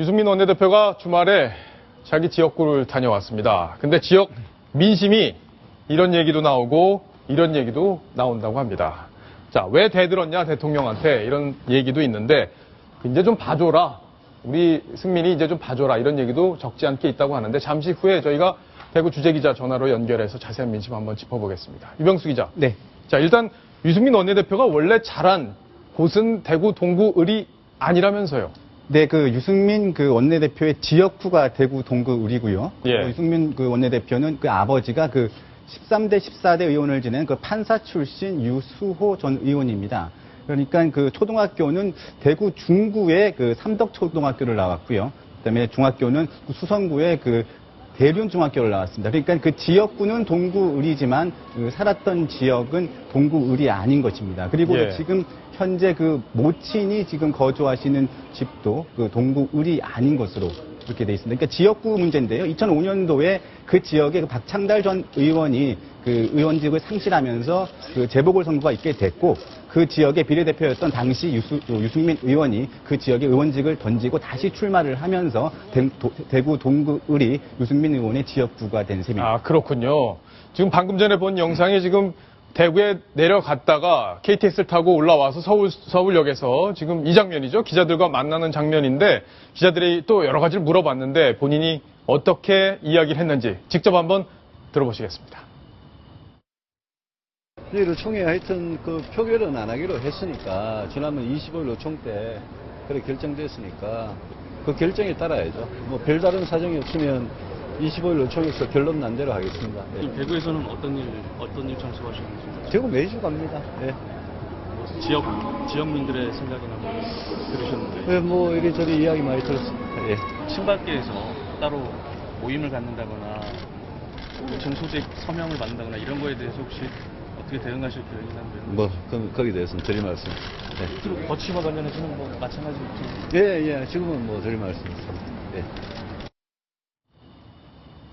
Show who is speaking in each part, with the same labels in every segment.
Speaker 1: 유승민 원내대표가 주말에 자기 지역구를 다녀왔습니다. 근데 지역 민심이 이런 얘기도 나오고 이런 얘기도 나온다고 합니다. 자, 왜 대들었냐 대통령한테 이런 얘기도 있는데 이제 좀 봐줘라. 우리 승민이 이제 좀 봐줘라. 이런 얘기도 적지 않게 있다고 하는데 잠시 후에 저희가 대구 주재기자 전화로 연결해서 자세한 민심 한번 짚어보겠습니다. 유병수 기자.
Speaker 2: 네.
Speaker 1: 자, 일단 유승민 원내대표가 원래 자란 곳은 대구 동구을이 아니라면서요.
Speaker 2: 네, 유승민 원내대표의 지역구가 대구 동구을이고요.
Speaker 1: 예.
Speaker 2: 유승민 원내대표는 아버지가 13대 14대 의원을 지낸 판사 출신 유수호 전 의원입니다. 그러니까 초등학교는 대구 중구의 삼덕초등학교를 나왔고요. 그다음에 중학교는 수성구의 대륜중학교를 나왔습니다. 그러니까 지역구는 동구을이지만 살았던 지역은 동구을이 아닌 것입니다. 그리고
Speaker 1: 예.
Speaker 2: 지금 현재 모친이 지금 거주하시는 집도 동구을이 아닌 것으로 그렇게 돼 있습니다. 그러니까 지역구 문제인데요. 2005년도에 그 지역에 박창달 전 의원이 의원직을 상실하면서 재보궐선거가 있게 됐고 그 지역의 비례대표였던 당시 유승민 의원이 그 지역의 의원직을 던지고 다시 출마를 하면서 대구 동구을이 유승민 의원의 지역구가 된 셈입니다.
Speaker 1: 아, 그렇군요. 지금 방금 전에 본 영상이 지금 대구에 내려갔다가 KTX를 타고 올라와서 서울역에서 지금 이 장면이죠. 기자들과 만나는 장면인데 기자들이 또 여러 가지를 물어봤는데 본인이 어떻게 이야기를 했는지 직접 한번 들어보시겠습니다.
Speaker 3: 의총회 하여튼 표결은 안 하기로 했으니까 지난번 25일 의총 때 그렇게 결정됐으니까 그 결정에 따라야죠. 뭐 별다른 사정이 없으면 25일 의총에서 결론 난 대로 하겠습니다. 네.
Speaker 4: 대구에서는 어떤 일 참석하시는지?
Speaker 3: 대구 매주 갑니다. 네.
Speaker 4: 지역민들의 생각이나 들으셨는데?
Speaker 3: 네, 뭐 이리저리 이야기 많이 들었습니다. 예.
Speaker 4: 친박계에서 따로 모임을 갖는다거나 의총 소집 서명을 받는다거나 이런 거에 대해서 혹시 어떻게 대응하실 계획이나
Speaker 3: 뭐 거기에 대해서는 드릴 말씀. 네.
Speaker 4: 거취와 관련해서는 뭐 마찬가지로.
Speaker 3: 예. 지금은 뭐 드릴 말씀 있습니다. 예.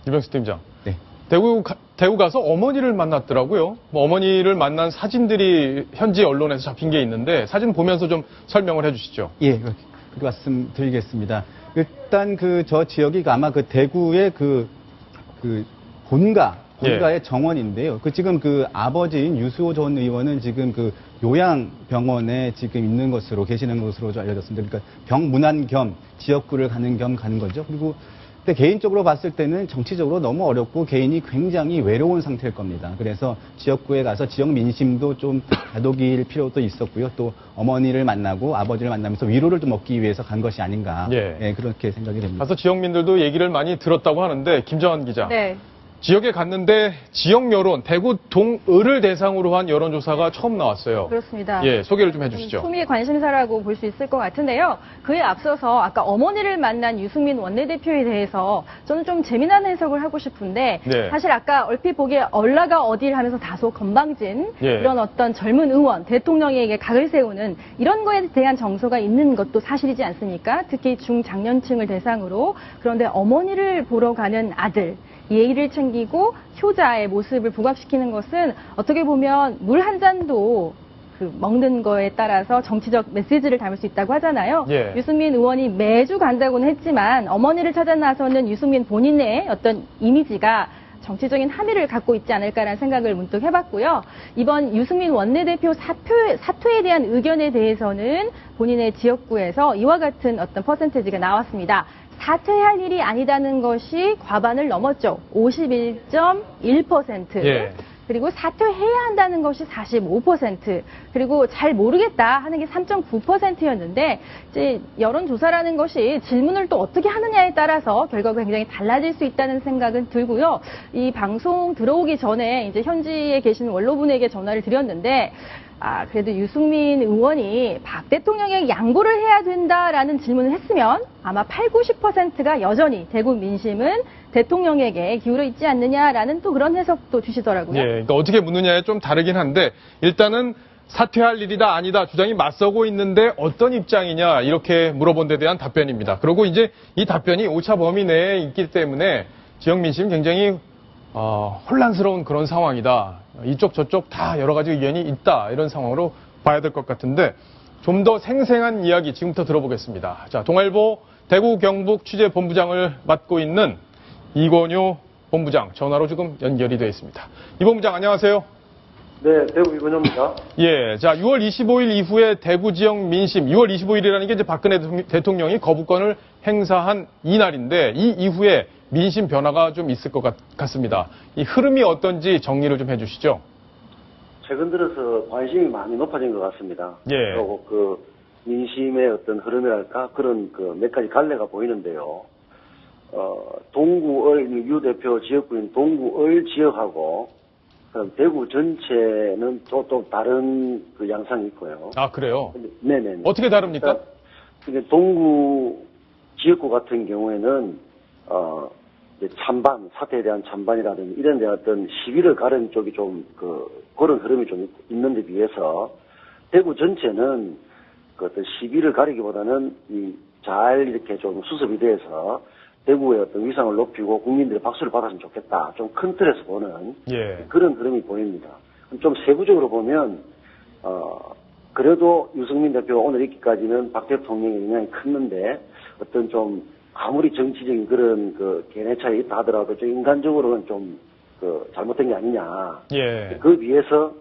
Speaker 1: 유병수 팀장.
Speaker 2: 네.
Speaker 1: 대구 가서 어머니를 만났더라고요. 뭐 어머니를 만난 사진들이 현지 언론에서 잡힌 게 있는데 사진 보면서 좀 설명을 해주시죠.
Speaker 2: 예, 그렇게 말씀드리겠습니다. 일단 저 지역이 아마 대구의 본가의
Speaker 1: 예.
Speaker 2: 정원인데요. 지금 아버지인 유수호 전 의원은 지금 요양병원에 지금 있는 것으로 계시는 것으로 알려졌습니다. 그러니까 병문안 겸 지역구를 가는 거죠. 그리고 근데 개인적으로 봤을 때는 정치적으로 너무 어렵고 개인이 굉장히 외로운 상태일 겁니다. 그래서 지역구에 가서 지역 민심도 좀 다독일 필요도 있었고요. 또 어머니를 만나고 아버지를 만나면서 위로를 좀 얻기 위해서 간 것이 아닌가.
Speaker 1: 예.
Speaker 2: 그렇게 생각이 됩니다.
Speaker 1: 가서 지역민들도 얘기를 많이 들었다고 하는데 김정환 기자.
Speaker 5: 네.
Speaker 1: 지역에 갔는데 지역 여론, 대구 동을을 대상으로 한 여론조사가 처음 나왔어요.
Speaker 5: 그렇습니다.
Speaker 1: 예, 소개를 좀 해주시죠.
Speaker 5: 소미의 관심사라고 볼 수 있을 것 같은데요. 그에 앞서서 아까 어머니를 만난 유승민 원내대표에 대해서 저는 좀 재미난 해석을 하고 싶은데
Speaker 1: 네.
Speaker 5: 사실 아까 얼핏 보기에 얼라가 어딜 하면서 다소 건방진
Speaker 1: 예.
Speaker 5: 이런 어떤 젊은 의원, 대통령에게 각을 세우는 이런 거에 대한 정서가 있는 것도 사실이지 않습니까? 특히 중장년층을 대상으로. 그런데 어머니를 보러 가는 아들, 예의를 챙기고 효자의 모습을 부각시키는 것은 어떻게 보면 물 한 잔도 먹는 거에 따라서 정치적 메시지를 담을 수 있다고 하잖아요.
Speaker 1: 예.
Speaker 5: 유승민 의원이 매주 간다고는 했지만 어머니를 찾아 나서는 유승민 본인의 어떤 이미지가 정치적인 함의를 갖고 있지 않을까라는 생각을 문득 해봤고요. 이번 유승민 원내대표 사퇴에 대한 의견에 대해서는 본인의 지역구에서 이와 같은 어떤 퍼센테이지가 나왔습니다. 사퇴할 일이 아니다는 것이 과반을 넘었죠. 51.1%.
Speaker 1: 예.
Speaker 5: 그리고 사퇴해야 한다는 것이 45%. 그리고 잘 모르겠다 하는 게 3.9%였는데 이제 여론조사라는 것이 질문을 또 어떻게 하느냐에 따라서 결과가 굉장히 달라질 수 있다는 생각은 들고요. 이 방송 들어오기 전에 이제 현지에 계신 원로분에게 전화를 드렸는데 그래도 유승민 의원이 박 대통령에게 양보를 해야 된다라는 질문을 했으면 아마 80~90%가 여전히 대구 민심은 대통령에게 기울어 있지 않느냐라는 또 그런 해석도 주시더라고요.
Speaker 1: 예, 그러니까 어떻게 묻느냐에 좀 다르긴 한데 일단은 사퇴할 일이다 아니다 주장이 맞서고 있는데 어떤 입장이냐 이렇게 물어본 데 대한 답변입니다. 그리고 이제 이 답변이 오차 범위 내에 있기 때문에 지역 민심 굉장히 혼란스러운 그런 상황이다. 이쪽 저쪽 다 여러 가지 의견이 있다. 이런 상황으로 봐야 될 것 같은데 좀 더 생생한 이야기 지금부터 들어보겠습니다. 자, 동아일보 대구 경북 취재본부장을 맡고 있는 이건효 본부장 전화로 지금 연결이 되어 있습니다. 이 본부장 안녕하세요.
Speaker 6: 네, 대구 이건효입니다.
Speaker 1: 예, 자 6월 25일 이후에 대구 지역 민심, 6월 25일이라는 게 이제 박근혜 대통령이 거부권을 행사한 이날인데 이 이후에 민심 변화가 좀 있을 것 같습니다. 이 흐름이 어떤지 정리를 좀 해주시죠.
Speaker 6: 최근 들어서 관심이 많이 높아진 것 같습니다.
Speaker 1: 예.
Speaker 6: 그리고 그 민심의 어떤 흐름이랄까 그런 그 몇 가지 갈래가 보이는데요. 동구을 유 대표 지역구인 동구을 지역하고 그럼 대구 전체는 또 다른 그 양상이 있고요.
Speaker 1: 아 그래요?
Speaker 6: 네네.
Speaker 1: 어떻게 다릅니까?
Speaker 6: 그러니까 동구 지역구 같은 경우에는 이제 찬반 사태에 대한 찬반이라든지 이런 데 어떤 시비를 가른 쪽이 좀 그런 흐름이 좀 있는 데 비해서 대구 전체는 그 어떤 시비를 가리기보다는 잘 이렇게 좀 수습이 돼서 대구의 어떤 위상을 높이고 국민들의 박수를 받았으면 좋겠다. 좀 큰 틀에서 보는
Speaker 1: 예.
Speaker 6: 그런 흐름이 보입니다. 좀 세부적으로 보면 그래도 유승민 대표 오늘 있기까지는 박 대통령의 영향이 컸는데 어떤 좀 아무리 정치적인 그런 그 견해 차이 있다 하더라도 좀 인간적으로는 좀 잘못된 게 아니냐.
Speaker 1: 예.
Speaker 6: 그 비해서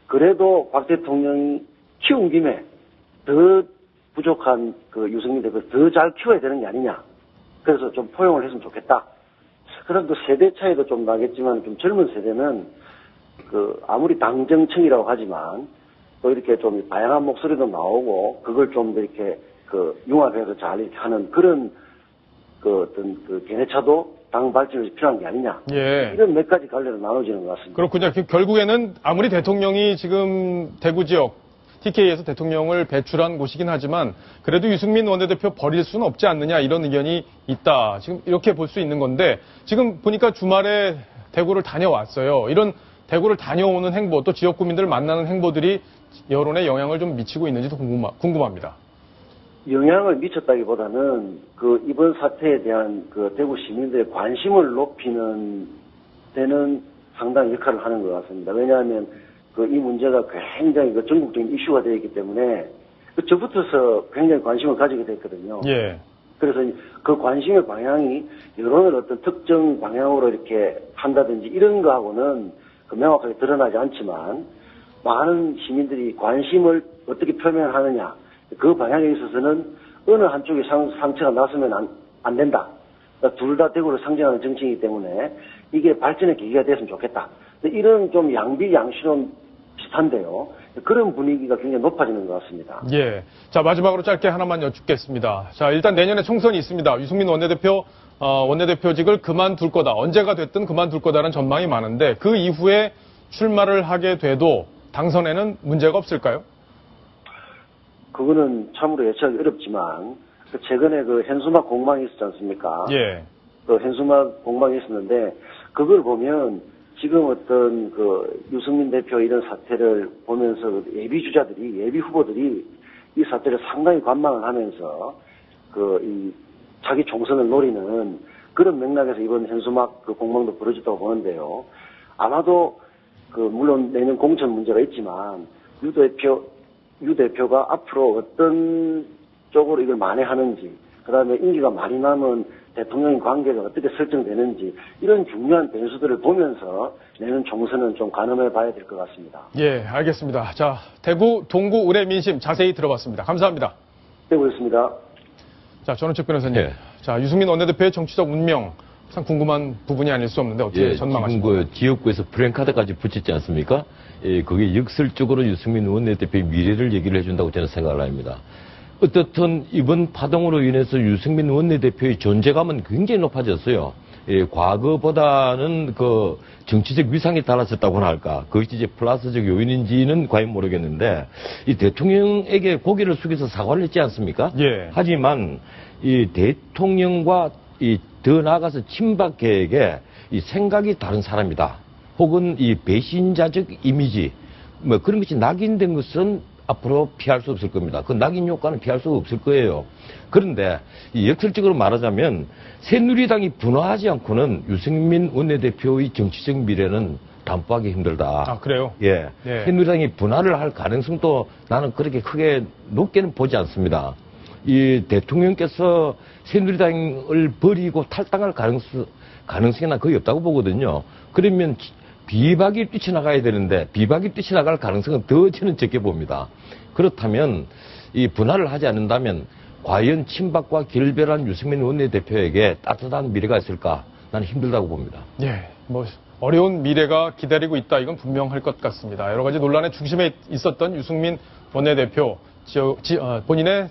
Speaker 6: 그래도 박 대통령이 키운 김에 더 부족한 그 유승민 대표 더 잘 키워야 되는 게 아니냐. 그래서 좀 포용을 했으면 좋겠다. 그럼 또 세대 차이도 좀 나겠지만 좀 젊은 세대는 아무리 당정청이라고 하지만 또 이렇게 좀 다양한 목소리도 나오고 그걸 좀 이렇게 융합해서 잘 이렇게 하는 그런 어떤 견해차도 당 발전이 필요한 게 아니냐.
Speaker 1: 예.
Speaker 6: 이런 몇 가지 갈래로 나눠지는 것 같습니다.
Speaker 1: 그렇군요. 결국에는 아무리 대통령이 지금 대구 지역 TK에서 대통령을 배출한 곳이긴 하지만 그래도 유승민 원내대표 버릴 수는 없지 않느냐 이런 의견이 있다. 지금 이렇게 볼 수 있는 건데 지금 보니까 주말에 대구를 다녀왔어요. 이런 대구를 다녀오는 행보 또 지역 구민들을 만나는 행보들이 여론에 영향을 좀 미치고 있는지도 궁금합니다.
Speaker 6: 영향을 미쳤다기보다는 이번 사태에 대한 대구 시민들의 관심을 높이는 데는 상당히 역할을 하는 것 같습니다. 왜냐하면 이 문제가 굉장히 전국적인 이슈가 되어 있기 때문에 저부터서 굉장히 관심을 가지게 됐거든요.
Speaker 1: 예.
Speaker 6: 그래서 그 관심의 방향이 여론을 어떤 특정 방향으로 이렇게 한다든지 이런 거하고는 명확하게 드러나지 않지만 많은 시민들이 관심을 어떻게 표명하느냐 그 방향에 있어서는 어느 한쪽에 상처가 났으면 안 된다. 그러니까 둘 다 대구를 상징하는 정치이기 때문에 이게 발전의 계기가 됐으면 좋겠다. 이런 좀 양비양실은 비슷한데요. 그런 분위기가 굉장히 높아지는 것 같습니다.
Speaker 1: 예. 자, 마지막으로 짧게 하나만 여쭙겠습니다. 자, 일단 내년에 총선이 있습니다. 유승민 원내대표, 원내대표직을 그만둘 거다. 언제가 됐든 그만둘 거다라는 전망이 많은데 그 이후에 출마를 하게 돼도 당선에는 문제가 없을까요?
Speaker 6: 그거는 참으로 예측하기 어렵지만 최근에 현수막 공방이 있었지 않습니까?
Speaker 1: 예.
Speaker 6: 현수막 공방이 있었는데 그걸 보면 지금 어떤 유승민 대표 이런 사태를 보면서 예비 주자들이 예비 후보들이 이 사태를 상당히 관망을 하면서 자기 총선을 노리는 그런 맥락에서 이번 현수막 공방도 벌어졌다고 보는데요. 아마도 물론 내년 공천 문제가 있지만 유 대표가 앞으로 어떤 쪽으로 이걸 만회하는지, 그 다음에 임기가 많이 남은 대통령의 관계가 어떻게 설정되는지 이런 중요한 변수들을 보면서 내년 총선은 좀 가늠해 봐야 될 것 같습니다.
Speaker 1: 예, 알겠습니다. 자, 대구 동구 의뢰 민심 자세히 들어봤습니다. 감사합니다.
Speaker 6: 되고 있습니다.
Speaker 1: 자, 전원책 변호사님.
Speaker 7: 예.
Speaker 1: 자, 유승민 원내대표의 정치적 운명 참 궁금한 부분이 아닐 수 없는데 어떻게 전망하십니까?
Speaker 7: 지금 지역구에서 브랜카드까지 붙였지 않습니까? 예, 그게 역설적으로 유승민 원내대표의 미래를 얘기를 해준다고 저는 생각을 합니다. 어떻든 이번 파동으로 인해서 유승민 원내대표의 존재감은 굉장히 높아졌어요. 예, 과거보다는 정치적 위상이 달라졌다고나 할까. 그것이 이제 플러스적 요인인지는 과연 모르겠는데, 이 대통령에게 고개를 숙여서 사과를 했지 않습니까?
Speaker 1: 예.
Speaker 7: 하지만 이 대통령과 더 나아가서 친박계에게 이 생각이 다른 사람이다. 혹은 이 배신자적 이미지, 그런 것이 낙인된 것은 앞으로 피할 수 없을 겁니다. 그 낙인 효과는 피할 수 없을 거예요. 그런데 역설적으로 말하자면 새누리당이 분화하지 않고는 유승민 원내대표의 정치적 미래는 담보하기 힘들다.
Speaker 1: 아, 그래요?
Speaker 7: 예.
Speaker 1: 네.
Speaker 7: 새누리당이 분화를 할 가능성도 나는 그렇게 크게 높게는 보지 않습니다. 이 대통령께서 새누리당을 버리고 탈당할 가능성이 난 거의 없다고 보거든요. 그러면 비박이 뛰쳐나가야 되는데 비박이 뛰쳐나갈 가능성은 더 저는 적게 봅니다. 그렇다면 이 분할을 하지 않는다면 과연 친박과 결별한 유승민 원내대표에게 따뜻한 미래가 있을까? 나는 힘들다고 봅니다.
Speaker 1: 예, 뭐 어려운 미래가 기다리고 있다. 이건 분명할 것 같습니다. 여러 가지 논란의 중심에 있었던 유승민 원내대표 본인의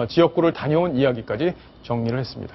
Speaker 1: 지역구를 다녀온 이야기까지 정리를 했습니다.